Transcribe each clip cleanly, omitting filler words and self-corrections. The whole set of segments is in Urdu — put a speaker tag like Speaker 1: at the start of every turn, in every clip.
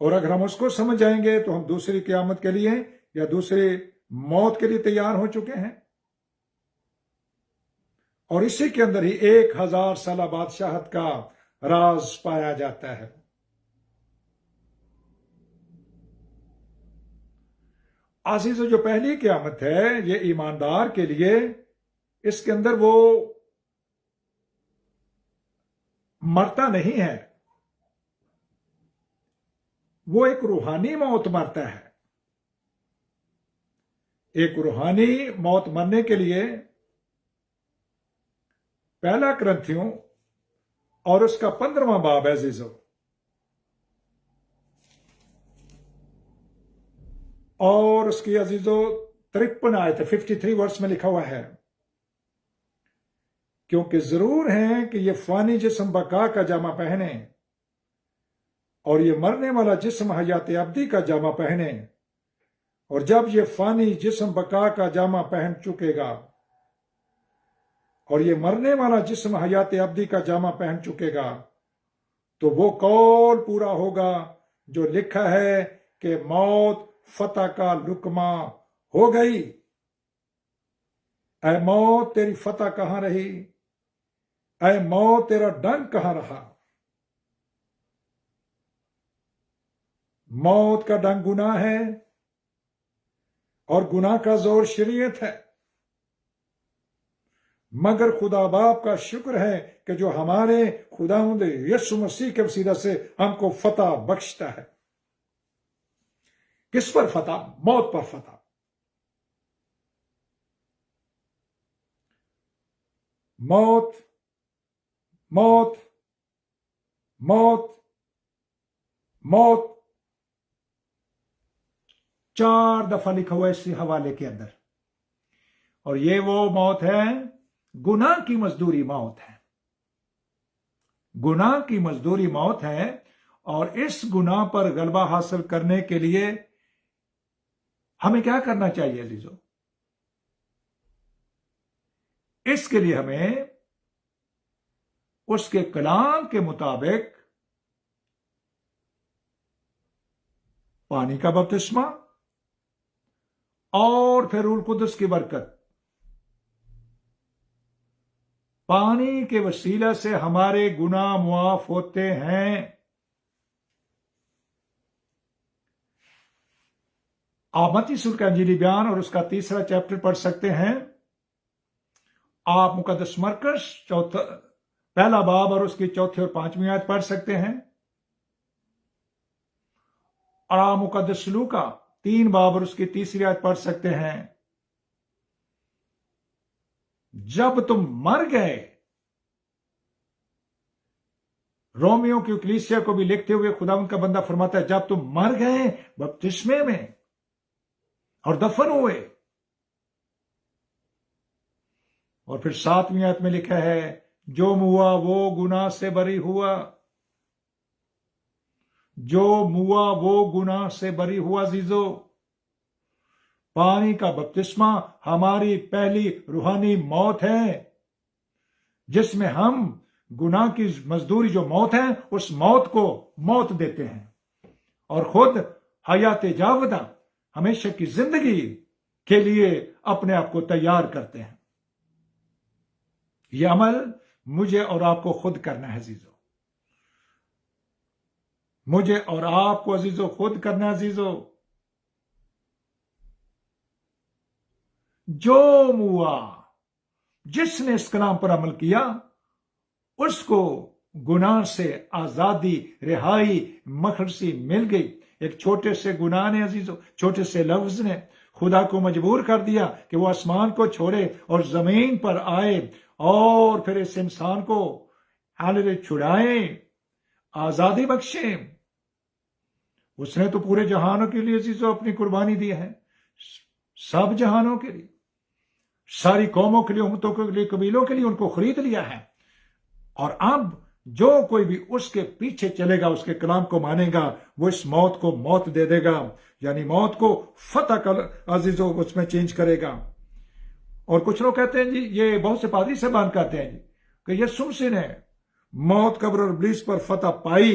Speaker 1: اور اگر ہم اس کو سمجھ جائیں گے تو ہم دوسری قیامت کے لیے یا دوسری موت کے لیے تیار ہو چکے ہیں. اور اسی کے اندر ہی 1000 سالہ بادشاہت کا راز پایا جاتا ہے. عزیزو، جو پہلی قیامت ہے یہ ایماندار کے لیے، اس کے اندر وہ مرتا نہیں ہے، وہ ایک روحانی موت مرتا ہے. ایک روحانی موت مرنے کے لیے پہلا کرنتھیوں اور اس کا 15واں باب ہے عزیزو، اور اس کی عزیزو 53 آیت 53 ورس میں لکھا ہوا ہے، کیونکہ ضرور ہے کہ یہ فانی جسم بقا کا جامہ پہنے اور یہ مرنے والا جسم حیات ابدی کا جامہ پہنے. اور جب یہ فانی جسم بقا کا جامہ پہن چکے گا اور یہ مرنے والا جسم حیات ابدی کا جامہ پہن چکے گا تو وہ قول پورا ہوگا جو لکھا ہے کہ موت فتح کا لقمہ ہو گئی. اے موت تیری فتح کہاں رہی؟ اے موت تیرا ڈنگ کہاں رہا؟ موت کا ڈنگ گناہ ہے اور گناہ کا زور شریعت ہے، مگر خدا باپ کا شکر ہے کہ جو ہمارے خداوند یسوع مسیح کے وسیلہ سے ہم کو فتح بخشتا ہے. کس پر فتح؟ موت پر فتح. موت موت موت موت 4 دفعہ لکھا ہوا ہے اسی حوالے کے اندر. اور یہ وہ موت ہے، گناہ کی مزدوری موت ہے. گناہ کی مزدوری موت ہے، اور اس گناہ پر غلبہ حاصل کرنے کے لیے ہمیں کیا کرنا چاہیے عزیزو؟ اس کے لیے ہمیں اس کے کلام کے مطابق پانی کا بپتسمہ اور پھر روح القدس کی برکت، پانی کے وسیلہ سے ہمارے گناہ معاف ہوتے ہیں. آپ متی رسول کا انجیلی بیان اور اس کا 3 چیپٹر پڑھ سکتے ہیں. آپ مقدس مرکز 1 باب اور اس کی 4 اور 5 آیت پڑھ سکتے ہیں. اور آپ مقدس لوکا 3 باب اور اس کی 3 آیت پڑھ سکتے ہیں. جب تم مر گئے، رومیو کی کلیسیا کو بھی لکھتے ہوئے خداوند کا بندہ فرماتا ہے، جب تم مر گئے بپتسمے میں اور دفن ہوئے. اور پھر 7 آیت میں لکھا ہے، جو ہوا وہ گناہ سے بری ہوا، جو ہوا وہ گناہ سے بری ہوا. عزیزو، پانی کا بپتسمہ ہماری پہلی روحانی موت ہے، جس میں ہم گناہ کی مزدوری جو موت ہے اس موت کو موت دیتے ہیں اور خود حیات جاودہ ہمیشہ کی زندگی کے لیے اپنے آپ کو تیار کرتے ہیں. یہ عمل مجھے اور آپ کو خود کرنا ہے عزیزو، مجھے اور آپ کو عزیزو خود کرنا ہے. عزیزو، جو ہوا، جس نے اس کلام پر عمل کیا، اس کو گناہ سے آزادی، رہائی، مخلصی مل گئی. ایک چھوٹے سے گناہ نے عزیزو، چھوٹے سے لفظ نے خدا کو مجبور کر دیا کہ وہ آسمان کو چھوڑے اور زمین پر آئے اور پھر اس انسان کو چھڑائے، آزادی بخشے. اس نے تو پورے جہانوں کے لیے عزیزو اپنی قربانی دی ہے، سب جہانوں کے لیے، ساری قوموں کے لیے، امتوں کے لیے، قبیلوں کے لیے ان کو خرید لیا ہے. اور اب جو کوئی بھی اس کے پیچھے چلے گا، اس کے کلام کو مانے گا، وہ اس موت کو موت دے دے گا، یعنی موت کو فتح کا عزیزو اس میں چینج کرے گا. اور کچھ لوگ کہتے ہیں جی، یہ بہت سے پادری صاحبان کہتے ہیں جی کہ یسوع مسیح نے موت، قبر اور ابلیس پر فتح پائی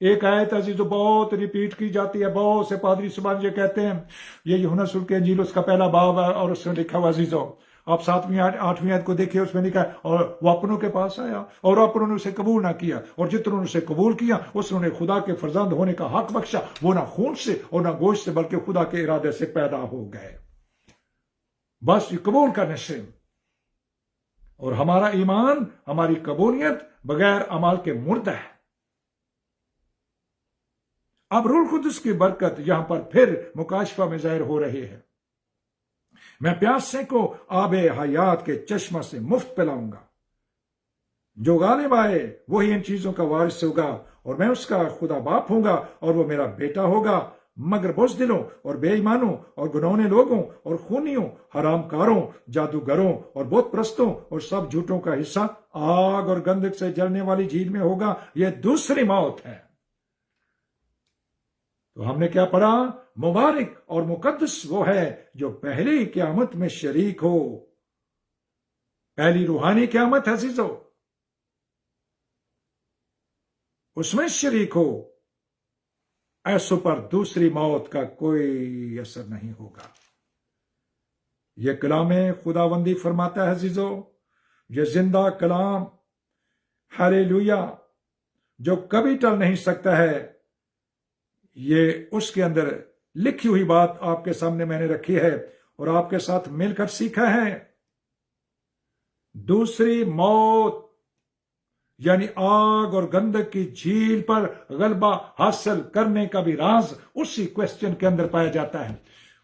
Speaker 1: ایک آیت عزیزو بہت ریپیٹ کی جاتی ہے، بہت سے پادری صبح یہ کہتے ہیں، یہ یوحنا رسول کے انجیل اس کا پہلا باب ہے اور اس میں لکھا ہوا عزیزو، آپ 8ویں آیت کو دیکھیے، اس میں لکھا ہے اور وہ اپنوں کے پاس آیا اور اپنوں نے اسے قبول نہ کیا، اور جتنوں نے اسے قبول کیا اس نے خدا کے فرزند ہونے کا حق بخشا، وہ نہ خون سے اور نہ گوشت سے بلکہ خدا کے ارادے سے پیدا ہو گئے، بس یہ قبول کرنے سے۔ اور ہمارا ایمان، ہماری قبولیت بغیر عمل کے مردہ ہے۔ اب روح القدس کی برکت یہاں پر پھر مکاشفہ میں ظاہر ہو رہی ہے، میں پیاسے کو آب حیات کے چشمہ سے مفت پلاؤں گا، جو غالب آئے وہی ان چیزوں کا وارث ہوگا، اور میں اس کا خدا باپ ہوں گا اور وہ میرا بیٹا ہوگا، مگر بزدلوں اور بے ایمانوں اور گناہونے لوگوں اور خونیوں، حرام کاروں، جادوگروں اور بت پرستوں اور سب جھوٹوں کا حصہ آگ اور گندک سے جلنے والی جھیل میں ہوگا، یہ دوسری موت ہے۔ تو ہم نے کیا پڑھا؟ مبارک اور مقدس وہ ہے جو پہلی قیامت میں شریک ہو، پہلی روحانی قیامت عزیزو، اس میں شریک ہو، ایسوں پر دوسری موت کا کوئی اثر نہیں ہوگا۔ یہ کلام خداوندی فرماتا ہے عزیزو، یہ زندہ کلام، ہالےلویا، جو کبھی ٹل نہیں سکتا ہے، یہ اس کے اندر لکھی ہوئی بات آپ کے سامنے میں نے رکھی ہے اور آپ کے ساتھ مل کر سیکھا ہے۔ دوسری موت یعنی آگ اور گندک کی جھیل پر غلبہ حاصل کرنے کا بھی راز اسی کوسچن کے اندر پایا جاتا ہے،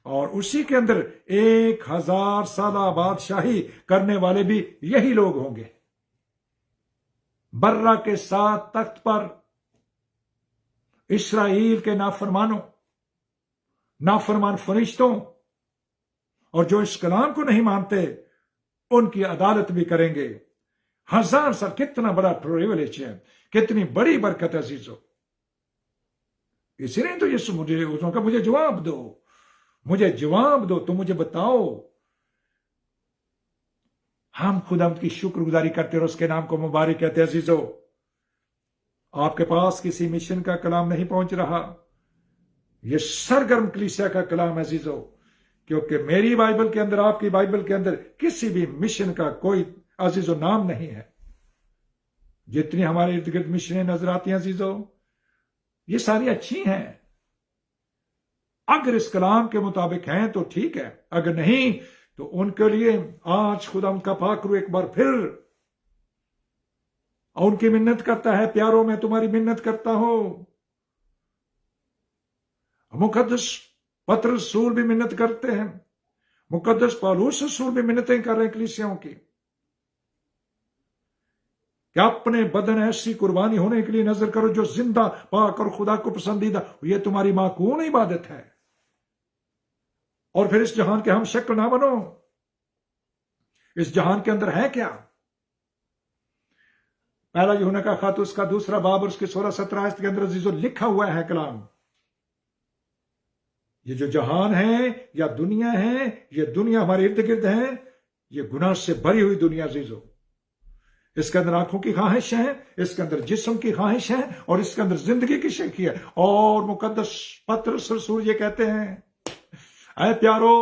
Speaker 1: اور اسی کے اندر 1000 سالہ بادشاہی کرنے والے بھی یہی لوگ ہوں گے، برہ کے 7 تخت پر اسرائیل کے نافرمانوں، نافرمان فرشتوں، اور جو اس کلام کو نہیں مانتے ان کی عدالت بھی کریں گے۔ 1000 سال کتنا بڑا پریویلیج ہے، کتنی بڑی برکت ہے عزیزو۔ اسی لیے تو یسوع مجھے اس کا مجھے جواب دو، مجھے جواب دو، تم مجھے بتاؤ۔ ہم خدا کی شکر گزاری کرتے اور اس کے نام کو مبارک کہتے ہیں عزیزو۔ آپ کے پاس کسی مشن کا کلام نہیں پہنچ رہا، یہ سرگرم کلیسیا کا کلام ہے عزیزو، کیونکہ میری بائبل کے اندر، آپ کی بائبل کے اندر کسی بھی مشن کا کوئی عزیزو نام نہیں ہے۔ جتنی ہمارے ارد گرد مشنیں نظر آتی ہیں عزیزو، یہ ساری اچھی ہیں، اگر اس کلام کے مطابق ہیں تو ٹھیک ہے، اگر نہیں تو ان کے لیے آج خدا ان کا پاک روح ایک بار پھر اور ان کی منت کرتا ہے، پیاروں میں تمہاری منت کرتا ہوں۔ مقدس پترس رسول بھی منت کرتے ہیں، مقدس پالوس رسول بھی منتیں کر رہے ہیں کلیسیاؤں کی کہ اپنے بدن ایسی قربانی ہونے کے لیے نظر کرو جو زندہ، پاک اور خدا کو پسندیدہ، یہ تمہاری معقول عبادت ہے۔ اور پھر اس جہان کے ہم شکل نہ بنو۔ اس جہان کے اندر ہے کیا؟ پہلا یوحنا کا خط اس کا 2 باب اور اس کے 16-17 آیت کے اندر عزیزو لکھا ہوا ہے کلام۔ یہ جو جہان ہے یا دنیا ہے، یہ دنیا ہمارے ارد گرد ہے، یہ گناہ سے بھری ہوئی دنیا عزیزو۔ اس کے اندر آنکھوں کی خواہش ہے، اس کے اندر جسم کی خواہش ہے، اور اس کے اندر زندگی کی شکی ہے۔ اور مقدس پترس رسول یہ کہتے ہیں، اے پیارو،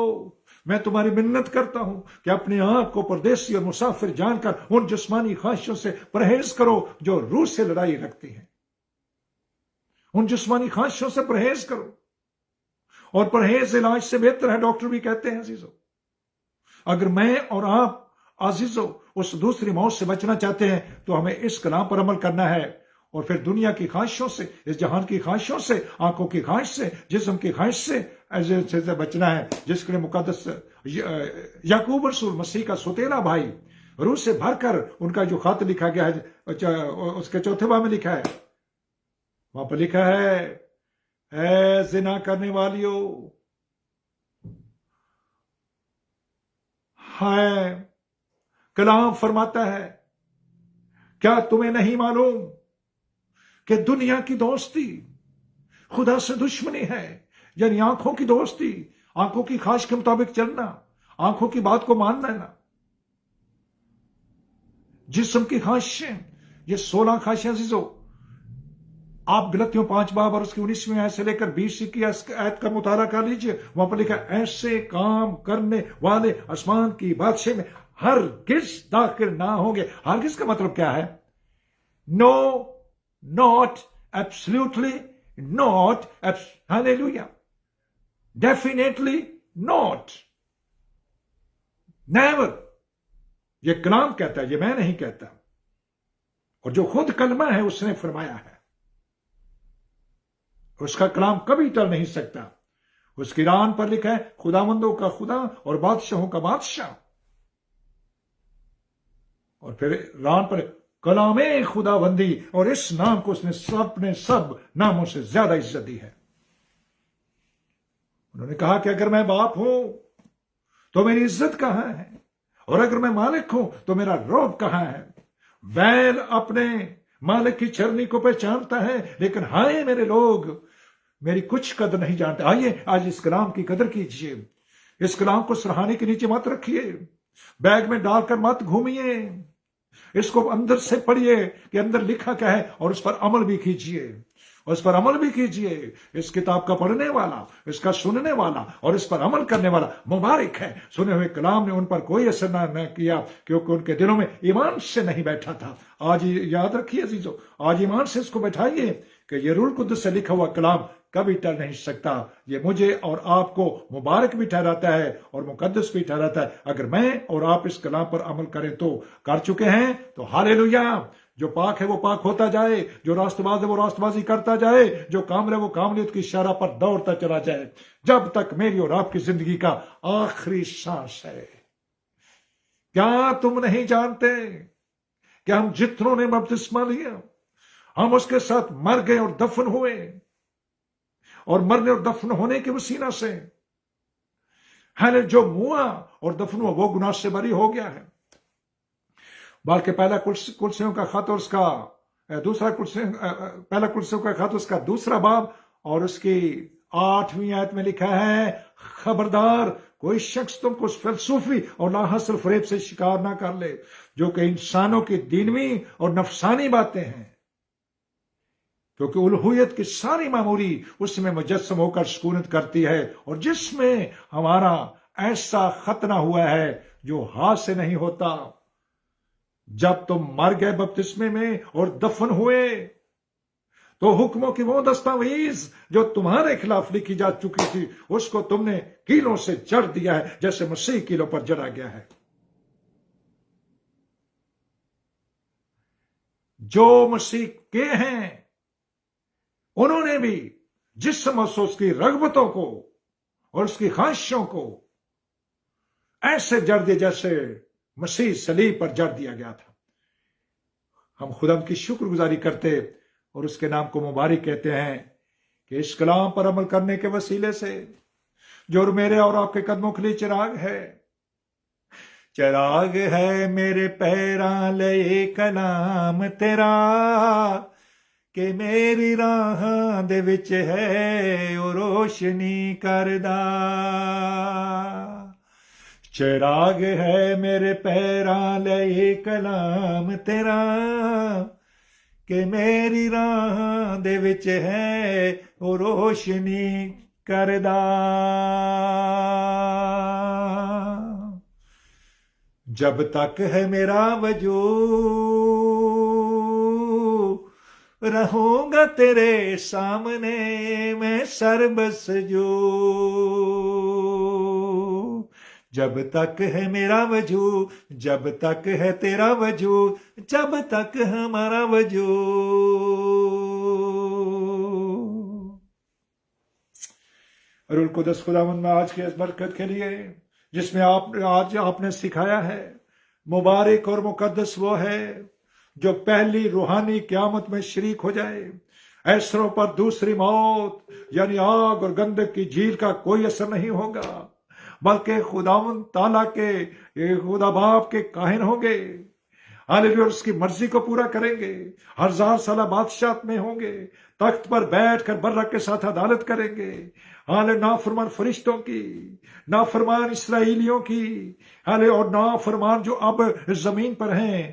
Speaker 1: میں تمہاری منت کرتا ہوں کہ اپنے آپ کو پردیسی اور مسافر جان کر ان جسمانی خواہشوں سے پرہیز کرو جو روح سے لڑائی رکھتی ہیں۔ ان جسمانی خواہشوں سے پرہیز کرو، اور پرہیز علاج سے بہتر ہے، ڈاکٹر بھی کہتے ہیں عزیزو۔ اگر میں اور آپ عزیزو اس دوسری موت سے بچنا چاہتے ہیں تو ہمیں اس کلام پر عمل کرنا ہے، اور پھر دنیا کی خواہشوں سے، اس جہان کی خواہشوں سے، آنکھوں کی خواہش سے، جسم کی خواہش سے بچنا ہے، جس کے لیے مقدس یعقوب رسول مسیح کا سوتیلا بھائی روح سے بھر کر ان کا جو خط لکھا گیا ہے اس کے 4 باب میں لکھا ہے، وہاں پر لکھا ہے، اے زنا کرنے والیو، ہائے، کلام فرماتا ہے، کیا تمہیں نہیں معلوم کہ دنیا کی دوستی خدا سے دشمنی ہے؟ یعنی آنکھوں کی دوستی، آنکھوں کی خواہش کے مطابق چلنا، آنکھوں کی بات کو مان لینا، جسم کی خواہشیں، یہ 16 خواہشیں عزیزو، آپ گلتیوں 5 باب اور اس کی 19ویں آیت سے لے کر 20 کی آیت کا مطالعہ کر لیجئے. وہاں پر لکھا ایسے کام کرنے والے آسمان کی بادشاہ میں ہرگز داخل نہ ہوں گے. ہرگز کا مطلب کیا ہے؟ No, not, absolutely not, hallelujah, definitely not, never. یہ کلام کہتا ہے، یہ میں نہیں کہتا. اور جو خود کلمہ ہے اس نے فرمایا ہے. اس کا کلام کبھی ٹل نہیں سکتا. اس کی ران پر لکھا ہے خداوندوں کا خدا اور بادشاہوں کا بادشاہ. اور پھر ران پر کلام خدا بندی، اور اس نام کو اس نے سب ناموں سے زیادہ عزت دی ہے. انہوں نے کہا کہ اگر میں باپ ہوں تو میری عزت کہاں ہے، اور اگر میں مالک ہوں تو میرا رعب کہاں ہے. بیل اپنے مالک کی چرنی کو پہچانتا ہے، لیکن ہائے میرے لوگ میری کچھ قدر نہیں جانتے. آئیے آج اس کلام کی قدر کیجیے. اس کلام کو سرہانے کے نیچے مت رکھیے، بیگ میں ڈال کر مت گھومیے. اس کو اندر سے پڑھیے کہ اندر لکھا کیا ہے، اور اس پر عمل بھی کیجیے. اس پر عمل بھی کیجیے. اس کتاب کا پڑھنے والا، اس کا سننے والا اور اس پر عمل کرنے والا مبارک ہے. سنے ہوئے کلام نے ان پر کوئی اثر نہ کیا، کیونکہ ان کے دلوں میں ایمان سے نہیں بیٹھا تھا. آج یاد رکھیے عزیزو، آج ایمان سے اس کو بیٹھائیے کہ یہ روح القدس سے لکھا ہوا کلام کبھی ٹل نہیں سکتا. یہ مجھے اور آپ کو مبارک بھی ٹھہراتا ہے اور مقدس بھی ٹھہراتا ہے. اگر میں اور آپ اس کلام پر عمل کریں تو کر چکے ہیں تو ہاللیلویا. جو پاک ہے وہ پاک ہوتا جائے، جو راست باز ہے وہ راست بازی کرتا جائے، جو کامل ہے وہ کاملیت کی شرح پر دوڑتا چلا جائے، جب تک میری اور آپ کی زندگی کا آخری سانس ہے. کیا تم نہیں جانتے کہ ہم جتنوں نے بپتسمہ لیا ہم اس کے ساتھ مر گئے اور دفن ہوئے، اور مرنے اور دفن ہونے کے وسیلہ سے جو موا اور دفن ہوا وہ گناہ سے بری ہو گیا ہے. بلکہ پہلا کلسیوں کا خط اور اس کا پہلا کلسیوں کا خط اس کا 2 باب اور اس کی 8ویں آیت میں لکھا ہے خبردار کوئی شخص تم کو اس فلسفی اور لاحاصل فریب سے شکار نہ کر لے جو کہ انسانوں کی دینوی اور نفسانی باتیں ہیں، کیونکہ الوہیت کی ساری معمولی اس میں مجسم ہو کر سکونت کرتی ہے، اور جس میں ہمارا ایسا ختنہ ہوا ہے جو ہاتھ سے نہیں ہوتا. جب تم مر گئے بپتسمے میں اور دفن ہوئے تو حکموں کی وہ دستاویز جو تمہارے خلاف لکھی جا چکی تھی اس کو تم نے کیلوں سے جڑ دیا ہے، جیسے مسیح کیلوں پر جڑا گیا ہے. جو مسیح کے ہیں انہوں نے بھی جسم اور اس کی رغبتوں کو اور اس کی خواہشوں کو ایسے جڑ دیا جیسے مسیح صلیب پر جڑ دیا گیا تھا. ہم خدا کی شکر گزاری کرتے اور اس کے نام کو مبارک کہتے ہیں کہ اس کلام پر عمل کرنے کے وسیلے سے جو میرے اور آپ کے قدموں کے لیے چراغ ہے، چراغ ہے میرے پیراں لئے کلام تیرا کہ میری راہاں دے وچ ہے او روشنی کردا. چراغ ہے میرے پیراں لئے کلام تیرا کہ میری راہ دے وچ ہے او روشنی کردا. جب تک ہے میرا وجود رہوں گا تیرے سامنے میں سربس جو. جب تک ہے میرا وجود، جب تک ہے تیرا وجود، جب تک ہمارا وجود. روح القدس خداوند میں آج کی اس برکت کے لیے جس میں آج آپ نے سکھایا ہے، مبارک اور مقدس وہ ہے جو پہلی روحانی قیامت میں شریک ہو جائے. ایسروں پر دوسری موت یعنی آگ اور گندک کی جھیل کا کوئی اثر نہیں ہوگا، بلکہ خداوند تعالیٰ کے خدا باپ کے کاہن ہوں گے. ہاللیلویا، اس کی مرضی کو پورا کریں گے. 1000 سالہ بادشاہت میں ہوں گے، تخت پر بیٹھ کر برک کے ساتھ عدالت کریں گے. نافرمان فرشتوں کی، نافرمان اسرائیلیوں کی، اور نافرمان جو اب زمین پر ہیں،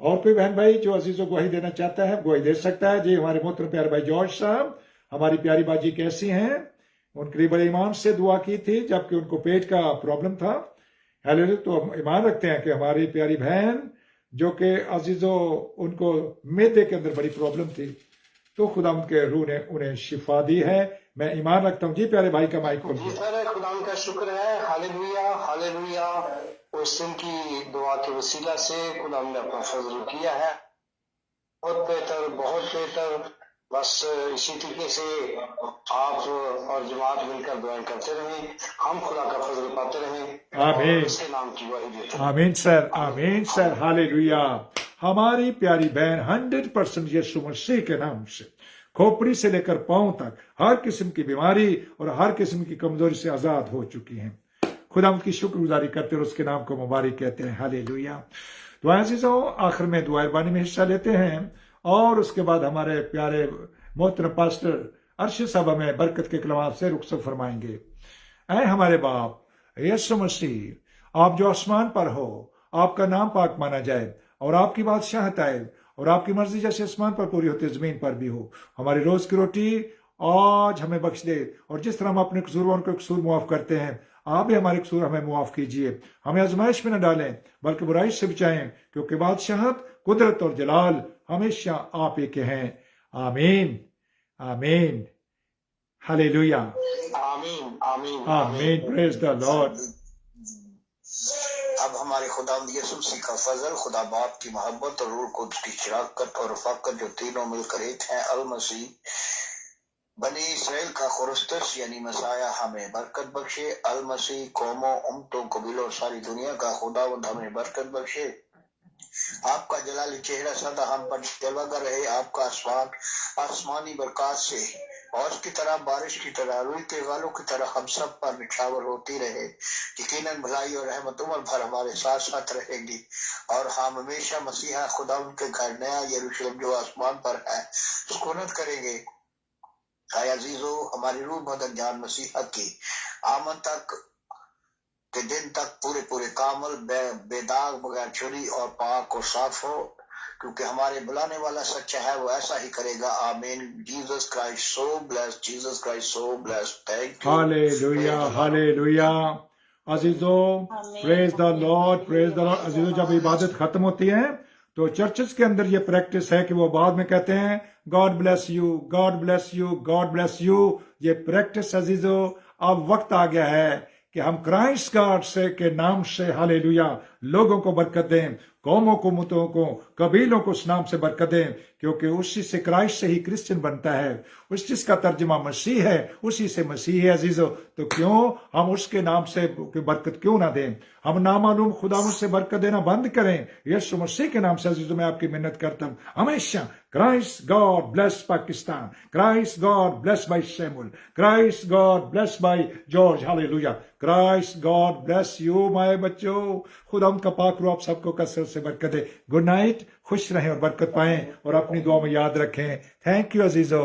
Speaker 1: اور کوئی بہن بھائی جو عزیز و گواہی دینا چاہتا ہے گواہی دے سکتا ہے. جی ہمارے محترم پیارے بھائی جارج صاحب، ہماری پیاری باجی کیسی ہیں؟ ان کے لیے بڑے ایمان سے دعا کی تھی جبکہ ان کو پیٹ کا پرابلم تھا. ہیلو، تو ہم ایمان رکھتے ہیں کہ ہماری پیاری بہن جو کہ عزیزو ان کو میدے کے اندر بڑی پرابلم تھی، تو خدا ان کے روح نے انہیں شفا دی ہے. میں ایمان رکھتا ہوں. جی پیارے بھائی کا مائک کھول
Speaker 2: جی
Speaker 1: دیا.
Speaker 2: سر، خدا کا شکر ہے. Hallelujah hallelujah. اس دن کی دعا کے وسیلہ سے خدا نے اپنا فضل کیا ہے. بہت بہتر، بہت بہتر. بس اسی طریقے سے آپ اور جماعت مل کر دعائیں کرتے رہیں، ہم خدا کا فضل پاتے رہیں اور
Speaker 1: آمین،
Speaker 2: اس کے نام کی گواہی دیتے رہیں.
Speaker 1: آمین سر، آمین سر. ہاللویا. ہماری پیاری بہن 100% یسوع مسیح کے نام سے کھوپڑی سے لے کر پاؤں تک ہر قسم کی بیماری اور ہر قسم کی کمزوری سے آزاد ہو چکی ہیں. خدا ان کی شکر گزاری کرتے اور اس کے نام کو مبارک کہتے ہیں. ہاللویا. تو عزیزوں، آخر میں دعا اربانی میں حصہ لیتے ہیں اور اس کے بعد ہمارے پیارے محترم پاسٹر ارشد صاحب ہمیں برکت کے کلمات سے رخصت فرمائیں گے. اے ہمارے باپ یسوع مسیح، آپ جو آسمان پر ہو، آپ کا نام پاک مانا جائے اور آپ کی بادشاہت آئے اور آپ کی مرضی جیسے آسمان پر پوری ہوتی ہے زمین پر بھی ہو. ہماری روز کی روٹی آج ہمیں بخش دے، اور جس طرح ہم اپنے قصورواروں کو قصور معاف کرتے ہیں، آپ بھی ہمارے قصور ہمیں معاف کیجیے. ہمیں آزمائش میں نہ ڈالیں بلکہ برائی سے بچائیں، کیونکہ بادشاہت، قدرت اور جلال ہمیشہ آپ ہی کے ہیں. آمین آمین. ہاللویا.
Speaker 2: آمین آمین
Speaker 1: آمین. پریز دا لارڈ.
Speaker 2: اب ہمارے خدا یسوع مسیح کا فضل، خدا باپ کی محبت اور روح قدس کی شراکت اور رفاقت جو تینوں مل کر ایک ہیں، المسیح بنی اسرائیل کا خرستس یعنی مسایہ ہمیں برکت بخشے. المسیح قوموں، امتوں، قبیلوں اور ساری دنیا کا خداوند ہمیں برکت بخشے. آپ کا جلالی چہرہ سدا ہم پر جلوہ گر رہے. آپ کا آسمانی برکات سے اور کی طرح، بارش کی طرح، روئی کے غالوں کی طرح ہم سب پر نچھاور ہوتی رہے. یقیناً بھلائی اور رحمت عمر بھر ہمارے ساتھ ساتھ رہے گی، اور ہم ہمیشہ مسیحا خدا ان کے گھر نیا یروشلم جو آسمان پر ہے سکونت کریں گے. اے عزیزو، ہماری روح مدد جان مسیحا کی آمد تک کے دن تک پورے کامل، بے داغ، بغیر چھری اور پاک اور صاف ہو، کیونکہ ہمارے بلانے والا سچا ہے، وہ ایسا ہی کرے گا. آمین. Jesus Christ so bless, Jesus Christ so bless. Thank you.
Speaker 1: Hallelujah. Hallelujah. عزیزو، پریز دا لارڈ، پریز دا لارڈ. عزیزو، جب عبادت ختم ہوتی ہے تو چرچز کے اندر یہ پریکٹس ہے کہ وہ بعد میں کہتے ہیں God bless you, God bless you, God bless you. یہ پریکٹس عزیزو، اب وقت آ گیا ہے کہ ہم کرائسٹ گاڈ سے کے نام سے ہاللویا لوگوں کو برکت دیں، قوموں کو، متوں کو، قبیلوں کو اس نام سے برکت دیں، کیونکہ اسی سے کرائسٹ سے ہی کرسچن بنتا ہے. اس جس کا ترجمہ مسیح ہے اسی سے مسیح ہے. عزیزو، تو کیوں ہم اس کے نام سے برکت کیوں نہ دیں؟ ہم نامعلوم خداوند سے برکت دینا بند کریں. یسوع مسیح کے نام سے عزیزو میں آپ کی منت کرتا ہوں ہمیشہ Christ God bless Pakistan, Christ God bless بائی سیمول، کرائسٹ گاڈ بلیس بائی George. Hallelujah. Christ God bless you my بچوں. خدا ان کا پاک روح آپ سب کو کثرت سے برکت دے. Good night. خوش رہیں اور برکت پائیں اور اپنی دعا میں یاد رکھیں. تھینک یو عزیزو.